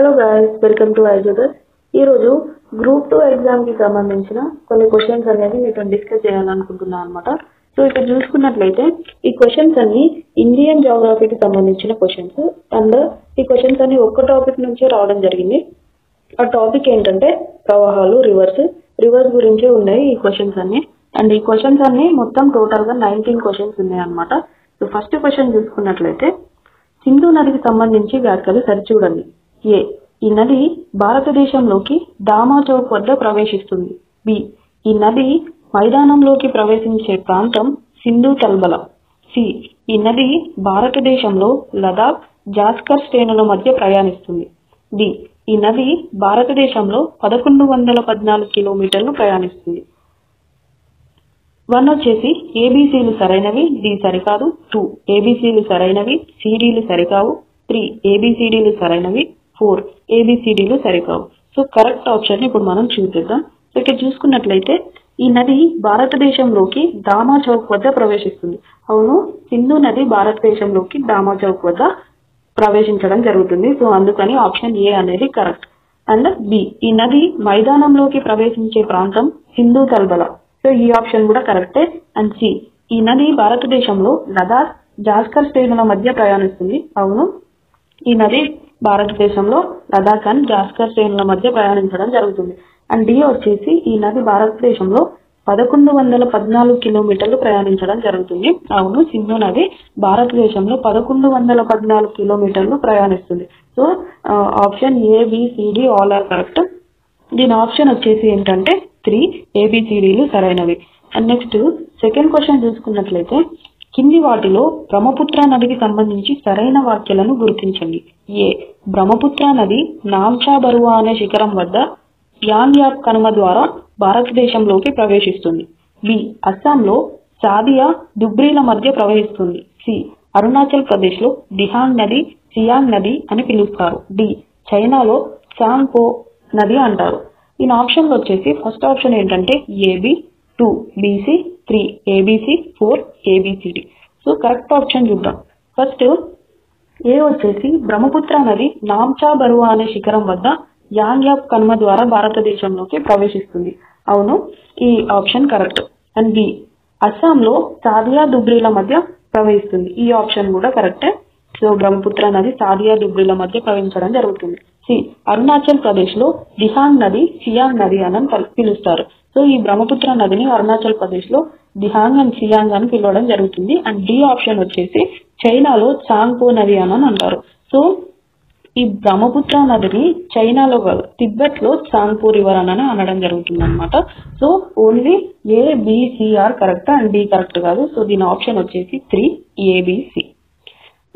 Hello guys, welcome to ఐజోదర్. ఈరోజు group 2 ఎగ్జామ్కి సంబంధించిన కొన్ని క్వశ్చన్స్ అనేది మీతో డిస్కస్ చేయాలనుకుంటున్నాను అనమాట. సో ఇక్కడ చూసుకున్నట్లయితే ఈ క్వశ్చన్స్ అన్ని ఇండియన్ జాగ్రఫీకి సంబంధించిన క్వశ్చన్స్ అండ్ ఈ క్వశ్చన్స్ అన్ని ఒక్క టాపిక్ నుంచే రావడం జరిగింది. ఆ టాపిక్ ఏంటంటే ప్రవాహాలు, రివర్స్ గురించే ఉన్నాయి ఈ క్వశ్చన్స్ అన్ని. అండ్ ఈ క్వశ్చన్స్ అన్ని మొత్తం టోటల్గా 19 క్వశ్చన్స్ ఉన్నాయి అనమాట. సో ఫస్ట్ క్వశ్చన్ చూసుకున్నట్లయితే సింధు నదికి సంబంధించి వ్యాఖ్యలు సరిచూడండి. ఏ, ఈ నది భారతదేశంలోకి దామా చౌక్ వద్ద ప్రవేశిస్తుంది. బి, ఈ నది మైదానంలోకి ప్రవేశించే ప్రాంతం సింధు తల్బల. సి, ఈ నది భారతదేశంలో లదాఖ్, జాస్కర్ శ్రేణుల మధ్య ప్రయాణిస్తుంది. డి, ఈ నది భారతదేశంలో 1114 కిలోమీటర్లు ప్రయాణిస్తుంది. 1 వచ్చేసి ఏబీసీలు సరైనవి, డి సరికాదు. 2 ఏబీసీలు సరైనవి, సిడీలు సరికావు. 3 ఏబీసీడీలు సరైనవి. 4 ఏబీసీడీలు సరికావు. సో కరెక్ట్ ఆప్షన్ ఇప్పుడు మనం చూద్దాం. సో ఇక్కడ చూసుకున్నట్లయితే ఈ నది భారతదేశంలోకి దామా చౌక్ వద్ద ప్రవేశిస్తుంది. అవును, సింధు నది భారతదేశంలోకి దామా చౌక్ వద్ద ప్రవేశించడం జరుగుతుంది. సో అందుకని ఆప్షన్ ఏ అనేది కరెక్ట్. అండ్ బి, ఈ నది మైదానంలోకి ప్రవేశించే ప్రాంతం సింధు తల్బల. సో ఈ ఆప్షన్ కూడా కరెక్టే. అండ్ సి, ఈ నది భారతదేశంలో లదాఖ్, జాస్కర్ శ్రేణుల మధ్య ప్రయాణిస్తుంది. అవును, ఈ నది భారతదేశంలో లదాఖ్ అండ్ జాస్కర్ శ్రేణుల మధ్య ప్రయాణించడం జరుగుతుంది. అండ్ డి వచ్చేసి ఈ నది భారతదేశంలో 1114 కిలోమీటర్లు ప్రయాణించడం జరుగుతుంది. అవును, సింధు నది భారతదేశంలో 1114 కిలోమీటర్లు ప్రయాణిస్తుంది. So option A B C D all are correct. దీని ఆప్షన్ వచ్చేసి ఏంటంటే 3 ఏబిసిడీలు సరైనవి. అండ్ నెక్స్ట్ సెకండ్ క్వశ్చన్ చూసుకున్నట్లయితే కింది వాటిలో బ్రహ్మపుత్ర నదికి సంబంధించి సరైన వాక్యాలను గుర్తించండి. ఏ, బ్రహ్మపుత్ర నది నామ్చా బరువా అనే శిఖరం వద్ద యాంగ్యాప్ కనుమ ద్వారా భారతదేశంలోకి ప్రవేశిస్తుంది. బి, అస్సాంలో సాదియా, దుబ్రీల మధ్య ప్రవహిస్తుంది. సి, అరుణాచల్ ప్రదేశ్లో దిహాంగ్ నది, సియాంగ్ నది అని పిలుస్తారు. డి, చైనాలో సాంగ్పో నది అంటారు. దీని ఆప్షన్లు వచ్చేసి ఫస్ట్ ఆప్షన్ ఏంటంటే A B, 2 B C, 3 A B C, 4 A B C D. So correct option చూద్దాం. ఫస్ట్ ఏ వచ్చేసి బ్రహ్మపుత్ర నది నామ్చా బరువా అనే శిఖరం వద్ద యాంగ్యాప్ కనుమ ద్వారా భారతదేశంలోకి ప్రవేశిస్తుంది. అవును, ఈ ఆప్షన్ కరెక్ట్. అండ్ బి, అస్సాంలో సాదియా, దుబ్రీల మధ్య ప్రవహిస్తుంది. ఈ ఆప్షన్ కూడా కరెక్టే. సో బ్రహ్మపుత్ర నది సాదియా, దుబ్రీల మధ్య ప్రవహించడం జరుగుతుంది. సి, అరుణాచల్ ప్రదేశ్ లో దిహాంగ్ నది, సియాంగ్ నది అని పిలుస్తారు. సో ఈ బ్రహ్మపుత్ర నదిని అరుణాచల్ ప్రదేశ్ లో దిహాంగ్ అండ్ సియాంగ్ అని పిలవడం జరుగుతుంది. అండ్ డి ఆప్షన్ వచ్చేసి చైనాలో చాంగ్పో నది అని అంటారు. సో ఈ బ్రహ్మపుత్ర నదిని చైనాలో కాదు, తిబ్బెట్ లో చాంగ్పో రివర్ అని అనడం జరుగుతుంది అనమాట. So only A B C are correct and D correct కాదు. సో దీని ఆప్షన్ వచ్చేసి 3 A B C.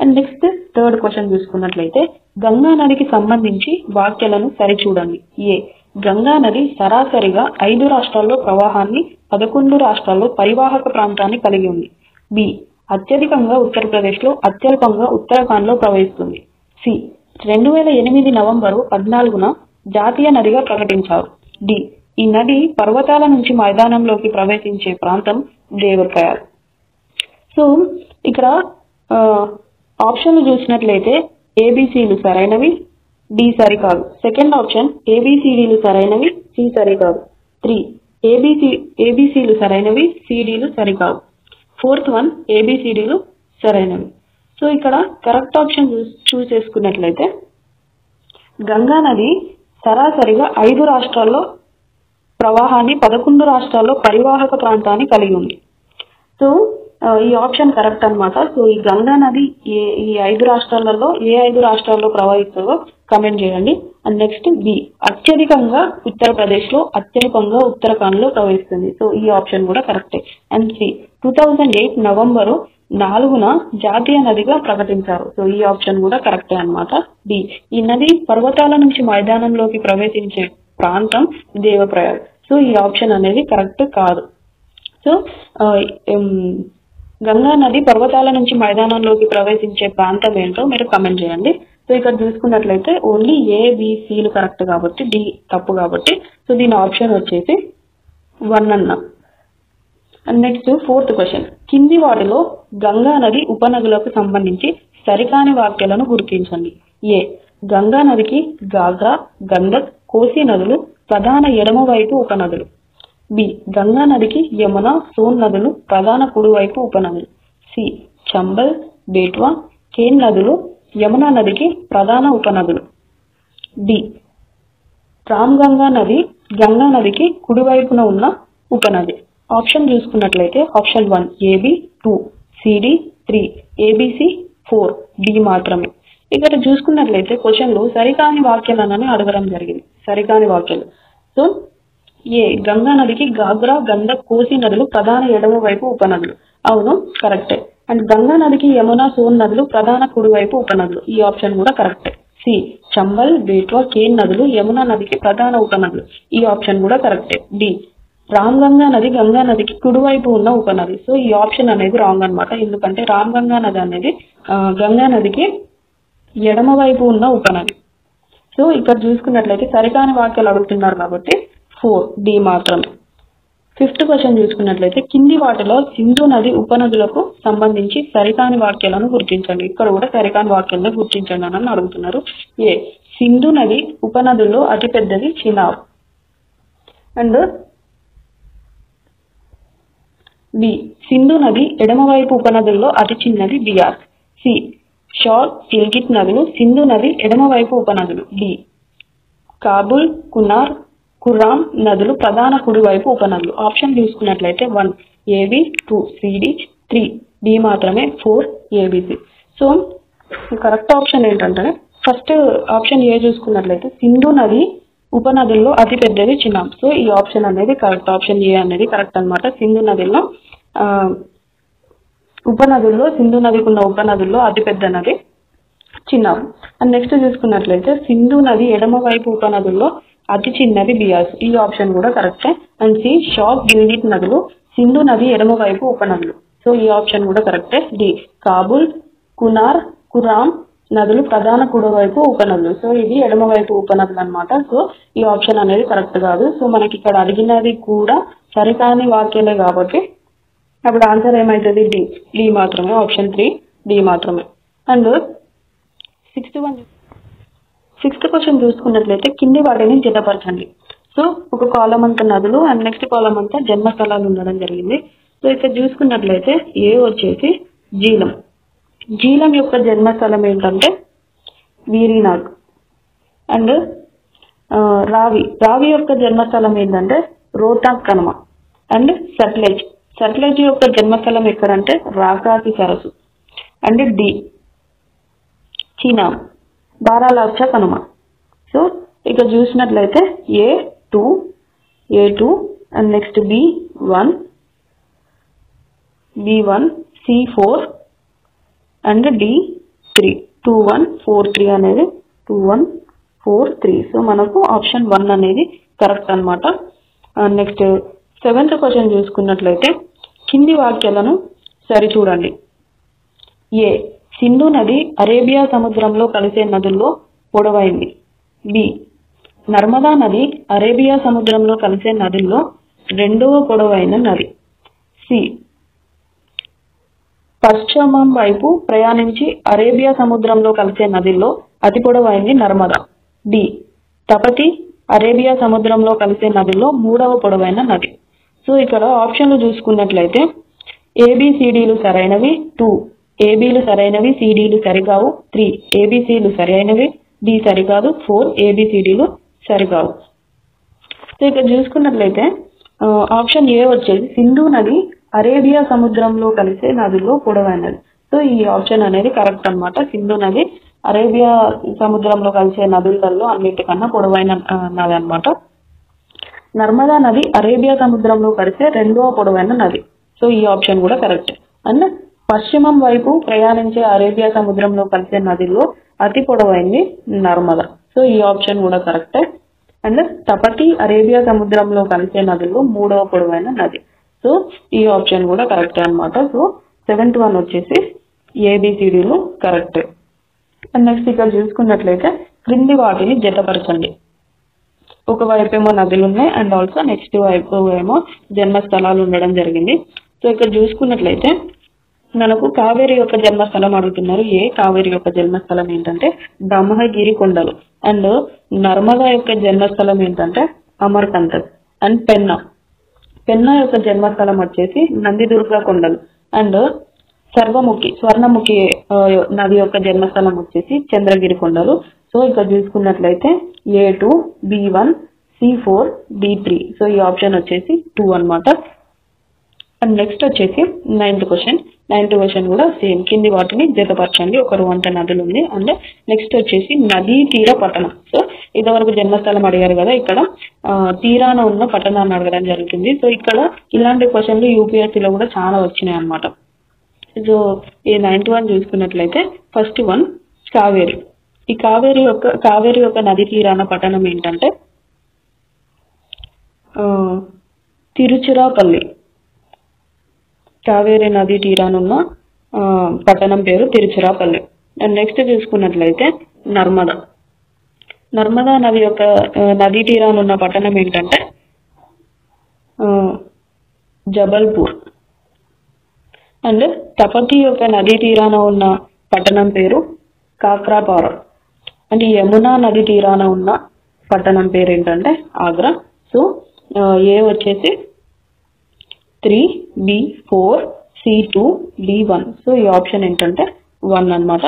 And next third question చూసుకున్నట్లయితే గంగా నదికి సంబంధించి వాక్యాలను సరిచూడండి. ఏ, గంగా నది సరాసరిగా 5 రాష్ట్రాల్లో ప్రవాహాన్ని, 11 రాష్ట్రాల్లో పరివాహక ప్రాంతాన్ని కలిగి ఉంది. బి, అత్యధికంగా ఉత్తరప్రదేశ్లో, అత్యల్పంగా ఉత్తరాఖండ్లో ప్రవహిస్తుంది. సి, 2008 నవంబరు 14న జాతీయ నదిగా ప్రకటించారు. డి, ఈ నది పర్వతాల నుంచి మైదానంలోకి ప్రవేశించే ప్రాంతం దేవప్రయాగ్. సో ఇక్కడ ఆప్షన్లు చూసినట్లయితే ఏబిసిలు సరైనవి, డి సరికాదు. సెకండ్ ఆప్షన్ ఏబిసిడీలు సరైనవి, సి సరికాదు. 3 ఏబిసిలు సరైనవి, సిడీలు సరికావు. 4th వన్ ఏబిసిడీలు సరైనవి. సో ఇక్కడ కరెక్ట్ ఆప్షన్ చూస్ చేసుకున్నట్లయితే గంగా నది సరాసరిగా 5 రాష్ట్రాల్లో ప్రవాహాన్ని, 11 రాష్ట్రాల్లో పరివాహక ప్రాంతాన్ని కలిగి ఉంది. సో ఈ ఆప్షన్ కరెక్ట్ అనమాట. సో ఈ గంగా నది ఈ 5 రాష్ట్రాలలో ఏ 5 రాష్ట్రాల్లో ప్రవహిస్తుందో కమెంట్ చేయండి. అండ్ నెక్స్ట్ బి, అత్యధికంగా ఉత్తరప్రదేశ్ లో, అత్యల్పంగా ఉత్తరాఖండ్ లో ప్రవహిస్తుంది. సో ఈ ఆప్షన్ కూడా కరెక్టే. అండ్ సి, 2008 నవంబరు 4న జాతీయ నదిగా ప్రకటించారు. సో ఈ ఆప్షన్ కూడా కరెక్టే అనమాట. డి, ఈ నది పర్వతాల నుంచి మైదానంలోకి ప్రవేశించే ప్రాంతం దేవప్రయాగ్. సో ఈ ఆప్షన్ అనేది కరెక్ట్ కాదు. సో గంగా నది పర్వతాల నుంచి మైదానంలోకి ప్రవేశించే ప్రాంతం ఏంటో మీరు కమెంట్ చేయండి. సో ఇక్కడ చూసుకున్నట్లయితే ఓన్లీ ఏబిసిలు కరెక్ట్ కాబట్టి డి తప్పు కాబట్టి సో దీని ఆప్షన్ వచ్చేసి 1 అన్న. అండ్ నెక్స్ట్ 4th క్వశ్చన్ కింది వాటిలో గంగా నది ఉపనదులకు సంబంధించి సరికాని వాక్యాలను గుర్తించండి. ఏ, గంగా నదికి గాగ్రా, గండక్, కోసి నదులు ప్రధాన ఎడమ వైపు ఉపనదులు. బి. గంగా నదికి యమున, సోన్ నదులు ప్రధాన కుడివైపు ఉపనదులు. సి. చంబల్, బేట్వా, కేన్ నదులు యమునా నదికి ప్రధాన ఉపనదులు. డి. రామ్గంగా నది గంగా నదికి కుడివైపున ఉన్న ఉపనది. ఆప్షన్ చూసుకున్నట్లయితే option 1 A B, 2 C D, 3 A B C, 4 D మాత్రమే. ఇక్కడ చూసుకున్నట్లయితే క్వశ్చన్లో సరికాని వాక్యాలను అడగడం జరిగింది. సరికాని వాక్యాలు. సో ఏ. గంగా నదికి గాగ్రా, గండక్, కోసి నదులు ప్రధాన ఎడమ వైపు ఉపనదులు. అవును, కరెక్టే. అండ్ గంగా నదికి యమున, సోన్ నదులు ప్రధాన కుడివైపు ఉపనదులు. ఈ ఆప్షన్ కూడా కరెక్టే. సి. చంబల్, బేట్వా, కేన్ నదులు యమునా నదికి ప్రధాన ఉపనదులు. ఈ ఆప్షన్ కూడా కరెక్టే. డి. రామ్గంగా నది గంగా నదికి కుడివైపు ఉన్న ఉపనది. సో ఈ ఆప్షన్ అనేది రాంగ్ అనమాట. ఎందుకంటే రామ్గంగా నది అనేది గంగా నదికి ఎడమ వైపు ఉన్న ఉపనది. సో ఇక్కడ చూసుకున్నట్లయితే సరికాని వాక్యాలు అడుగుతున్నారు కాబట్టి 4 డి మాత్రమే. 5th క్వశ్చన్ చూసుకున్నట్లయితే కింది వాటిలో సింధు నది ఉపనదులకు సంబంధించి సరికాని వాక్యాలను గుర్తించండి. ఇక్కడ కూడా సరికాని వాక్యాలను గుర్తించండి అని అడుగుతున్నారు. ఏ. సింధు నది ఉపనదుల్లో అతిపెద్దది చినాబ్. And B. సింధు నది ఎడమవైపు ఉపనదుల్లో అతి చిన్నది బియాస్. సి. షార్, గిల్గిట్ నదులు సింధు నది ఎడమవైపు ఉపనదులు. డి. కాబుల్, కునార్, కుర్రామ్ నదులు ప్రధాన కుడివైపు ఉపనదులు. ఆప్షన్ చూసుకున్నట్లయితే 1 ఏబి, 2 సిడి, 3 డి మాత్రమే, 4 ఏబిసి. సో కరెక్ట్ ఆప్షన్ ఏంటంటే ఫస్ట్ ఆప్షన్ ఏ చూసుకున్నట్లయితే సింధు నది ఉపనదుల్లో అతి పెద్దది చినాబ్. సో ఈ ఆప్షన్ అనేది కరెక్ట్. ఆప్షన్ ఏ అనేది కరెక్ట్ అనమాట. సింధు నదిలో సింధు నదికి ఉన్న ఉపనదుల్లో అతిపెద్ద నది చినాబ్. అండ్ నెక్స్ట్ చూసుకున్నట్లయితే సింధు నది ఎడమ వైపు ఉపనదుల్లో అతి చిన్నది బియాస్. ఈ ఆప్షన్ కూడా కరెక్టే. And C. షాక్, గిల్గిట్ నదులు సింధు నది ఎడమ వైపు ఉపనదులు. సో ఈ ఆప్షన్ కూడా కరెక్టే. డి. కాబుల్, కునార్, కురామ్ నదులు ప్రధాన కుడివైపు ఉపనదులు. సో ఇది ఎడమ వైపు ఉపనదులు అనమాట. సో ఈ ఆప్షన్ అనేది కరెక్ట్ కాదు. సో మనకి ఇక్కడ అడిగినది కూడా సరికాని వాక్యాలే కాబట్టి అప్పుడు ఆన్సర్ ఏమవుతుంది? డి. డి మాత్రమే. ఆప్షన్ 3 డి మాత్రమే. అండ్ 6th క్వశ్చన్ చూసుకున్నట్లయితే కింది వాటిని జతపరచండి. సో ఒక కాలం అంతా నదులు అండ్ నెక్స్ట్ కాలం అంతా జన్మస్థలాలు ఉండడం జరిగింది. సో ఇక్కడ చూసుకున్నట్లయితే ఏ వచ్చేసి జీలం. జీలం యొక్క జన్మస్థలం ఏంటంటే వీరీనాగ్. అండ్ రావి యొక్క జన్మస్థలం ఏంటంటే రోహ్తాంగ్ కనుమ. అండ్ సట్లెజ్ యొక్క జన్మస్థలం ఎక్కడంటే రాకాసి సరస్సు. And the. చీనాబ్, బారాలాప్చా కనుమ. సో ఇక్కడ చూసినట్లయితే ఏ2 and next B1, C4 and D3. 2 1 4 3 అనేది 2 1 4 3. సో మనకు ఆప్షన్ 1 అనేది కరెక్ట్ అనమాట. నెక్స్ట్ 7th క్వశ్చన్ చూసుకున్నట్లయితే కింది వాక్యాలను సరిచూడండి. ఏ. సింధు నది అరేబియా సముద్రంలో కలిసే నదుల్లో పొడవైంది. బి. నర్మదా నది అరేబియా సముద్రంలో కలిసే నదుల్లో రెండవ పొడవైన నది. సి. పశ్చిమం వైపు ప్రయాణించి అరేబియా సముద్రంలో కలిసే నదిల్లో అతి పొడవైంది నర్మదా. డి. తపతి అరేబియా సముద్రంలో కలిసే నదిలో మూడవ పొడవైన నది. సో ఇక్కడ ఆప్షన్లు చూసుకున్నట్లయితే ఏబిసిడిలు సరైనవి, 2 ఏబీలు సరైనవి, సిడీలు సరికావు, 3 ఏబిసిలు సరైనవి, డి సరికాదు, 4 ఏబిసిడిలు సరికావు. సో ఇక్కడ చూసుకున్నట్లయితే ఆప్షన్ ఏ వచ్చేసి సింధు నది అరేబియా సముద్రంలో కలిసే నదుల్లో పొడవైనది. సో ఈ ఆప్షన్ అనేది కరెక్ట్ అనమాట. సింధు నది అరేబియా సముద్రంలో కలిసే నదులలో అన్నిటికన్నా పొడవైన నది అనమాట. నర్మదా నది అరేబియా సముద్రంలో కలిసే రెండవ పొడవైన నది. సో ఈ ఆప్షన్ కూడా కరెక్ట్. అండ్ పశ్చిమం వైపు ప్రయాణించే అరేబియా సముద్రంలో కలిసే నదిలో అతి పొడవైంది నర్మదా. సో ఈ ఆప్షన్ కూడా కరెక్టే. అండ్ తపతి అరేబియా సముద్రంలో కలిసే నదిలో మూడవ పొడవైన నది. సో ఈ ఆప్షన్ కూడా కరెక్టే అనమాట. సో 7th వన్ వచ్చేసి ఏబిసిడిలు కరెక్ట్. అండ్ నెక్స్ట్ ఇక్కడ చూసుకున్నట్లయితే క్రింది వాటిని జతపరచండి. ఒకవైపు ఏమో నదులు ఉన్నాయి అండ్ ఆల్సో నెక్స్ట్ వైపు ఏమో జన్మస్థలాలు ఉండడం జరిగింది. సో ఇక్కడ చూసుకున్నట్లయితే మనకు కావేరి యొక్క జన్మస్థలం అడుగుతున్నారు. కావేరి యొక్క జన్మస్థలం ఏంటంటే బ్రహ్మగిరి కొండలు. అండ్ నర్మదా యొక్క జన్మస్థలం ఏంటంటే అమర్కంటక్. అండ్ పెన్నా యొక్క జన్మస్థలం వచ్చేసి నందిదుర్గ కొండలు. అండ్ స్వర్ణముఖి నది యొక్క జన్మస్థలం వచ్చేసి చంద్రగిరి కొండలు. సో ఇక్కడ చూసుకున్నట్లయితే A2, B1, C4, D3. So ఈ ఆప్షన్ వచ్చేసి 2 అన్నమాట. అండ్ నెక్స్ట్ వచ్చేసి 9th క్వశ్చన్ కూడా సేమ్. కింది వాటిని జతపరచండి. ఒక వంట నదులు ఉంది. అండ్ నెక్స్ట్ వచ్చేసి నదీ తీర పట్టణం. సో ఇంతవరకు జన్మస్థలం అడిగారు కదా, ఇక్కడ తీరాన ఉన్న పట్టణాన్ని అడగడం జరుగుతుంది. సో ఇక్కడ ఇలాంటి క్వశ్చన్లు యూపీఎస్సీలో కూడా చాలా వచ్చినాయి అన్నమాట. సో ఈ 9th వన్ చూసుకున్నట్లయితే ఫస్ట్ వన్ కావేరి. ఈ కావేరి యొక్క నది తీరాన పట్టణం ఏంటంటే తిరుచిరాపల్లి. కావేరి నది తీరానున్న పట్టణం పేరు తిరుచిరాపల్లి. అండ్ నెక్స్ట్ చూసుకున్నట్లయితే నర్మదా నది యొక్క నదీ తీరానున్న పట్టణం ఏంటంటే జబల్పూర్. అండ్ తపతి యొక్క నదీ తీరాన ఉన్న పట్టణం పేరు కాక్రాపారా. అండ్ యమునా నది తీరాన ఉన్న పట్టణం పేరు ఏంటంటే ఆగ్రా. సో ఏ వచ్చేసి 3, B 4, C2, D1. సో ఈ ఆప్షన్ ఏంటంటే 1 అన్నమాట.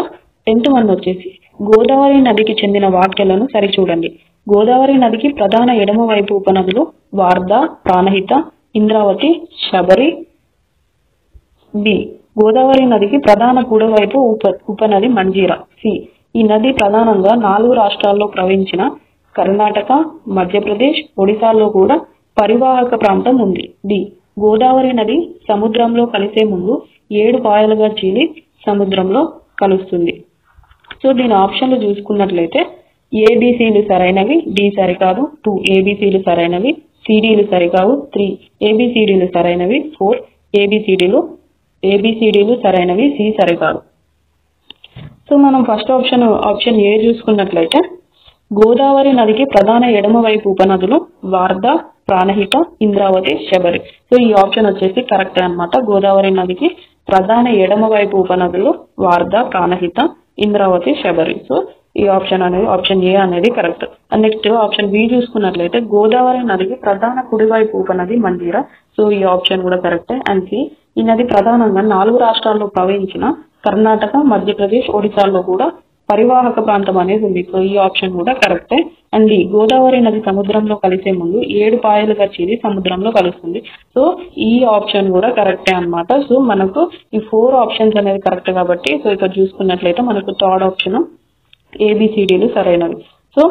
10th వన్ వచ్చేసి గోదావరి నదికి చెందిన వాక్యాలను సరిచూడండి. గోదావరి నదికి ప్రధాన ఎడమ వైపు ఉపనదులు వార్ధా, ప్రాణహిత, ఇంద్రావతి, శబరి. B గోదావరి నదికి ప్రధాన కుడివైపు ఉపనది మంజీరా. C ఈ నది ప్రధానంగా 4 రాష్ట్రాల్లో ప్రవహించిన కర్ణాటక, మధ్యప్రదేశ్, ఒడిశాల్లో కూడా పరివాహక ప్రాంతం ఉంది. D గోదావరి నది సముద్రంలో కలిసే ముందు 7 పాయలుగా చీలి సముద్రంలో కలుస్తుంది. సో దీని ఆప్షన్లు చూసుకున్నట్లయితే ABCలు సరైనవి, D సరికాదు, 2 ABCలు సరైనవి, CDలు సరికావు, 3 ABCDలు సరైనవి, 4 ABCDలు సరైనవి, C సరికాదు. సో మనం ఫస్ట్ ఆప్షన్ ఏ చూసుకున్నట్లయితే గోదావరి నదికి ప్రధాన ఎడమ వైపు ఉపనదులు వార్ధా, ప్రాణహిత, ఇంద్రావతి, శబరి. సో ఈ ఆప్షన్ వచ్చేసి కరెక్ట్ అన్నమాట. గోదావరి నదికి ప్రధాన ఎడమ వైపు ఉపనదులు వార్ధా, ప్రాణహిత, ఇంద్రావతి, శబరి. సో ఈ ఆప్షన్ ఏ అనేది correct. And next option B చూసుకున్నట్లయితే గోదావరి నదికి ప్రధాన కుడివైపు ఉపనది మంజీరా. సో ఈ ఆప్షన్ కూడా కరెక్టే. అండ్ సి ఈ నది ప్రధానంగా 4 రాష్ట్రాల్లో ప్రవహించిన కర్ణాటక, మధ్యప్రదేశ్, ఒడిశాల్లో కూడా పరివాహక ప్రాంతం అనేది ఉంది. సో ఈ ఆప్షన్ కూడా కరెక్టే. అండ్ గోదావరి నది సముద్రంలో కలిసే ముందు 7 పాయలుగా చీలి సముద్రంలో కలుస్తుంది. సో ఈ ఆప్షన్ కూడా కరెక్టే అన్నమాట. సో మనకు ఈ 4 ఆప్షన్స్ అనేది కరెక్ట్ కాబట్టి సో ఇక్కడ చూసుకున్నట్లయితే మనకు థర్డ్ ఆప్షన్ ABCDలు సరైనవి. సో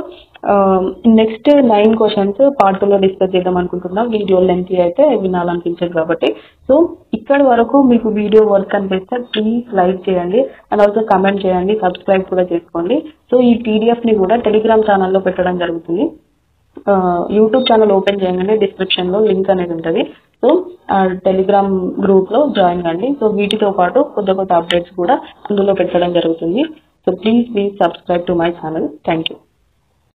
నెక్స్ట్ 9 క్వశ్చన్స్ పార్ట్ 2లో డిస్కస్ చేద్దాం అనుకుంటున్నాం. వీడియో లెంత్ అయితే వినాలనిపించదు కాబట్టి. సో ఇక్కడ వరకు మీకు వీడియో వర్క్ అనిపిస్తే ప్లీజ్ లైక్ చేయండి అండ్ ఆల్సో కమెంట్ చేయండి, సబ్స్క్రైబ్ కూడా చేసుకోండి. సో ఈ PDF ని కూడా టెలిగ్రామ్ ఛానల్లో పెట్టడం జరుగుతుంది. యూట్యూబ్ ఛానల్ ఓపెన్ చేయగానే డిస్క్రిప్షన్ లో లింక్ అనేది ఉంటుంది. సో టెలిగ్రామ్ గ్రూప్ లో జాయిన్ కండి. సో వీటితో పాటు కొత్త అప్డేట్స్ కూడా అందులో పెట్టడం జరుగుతుంది. So please subscribe to my channel. Thank you.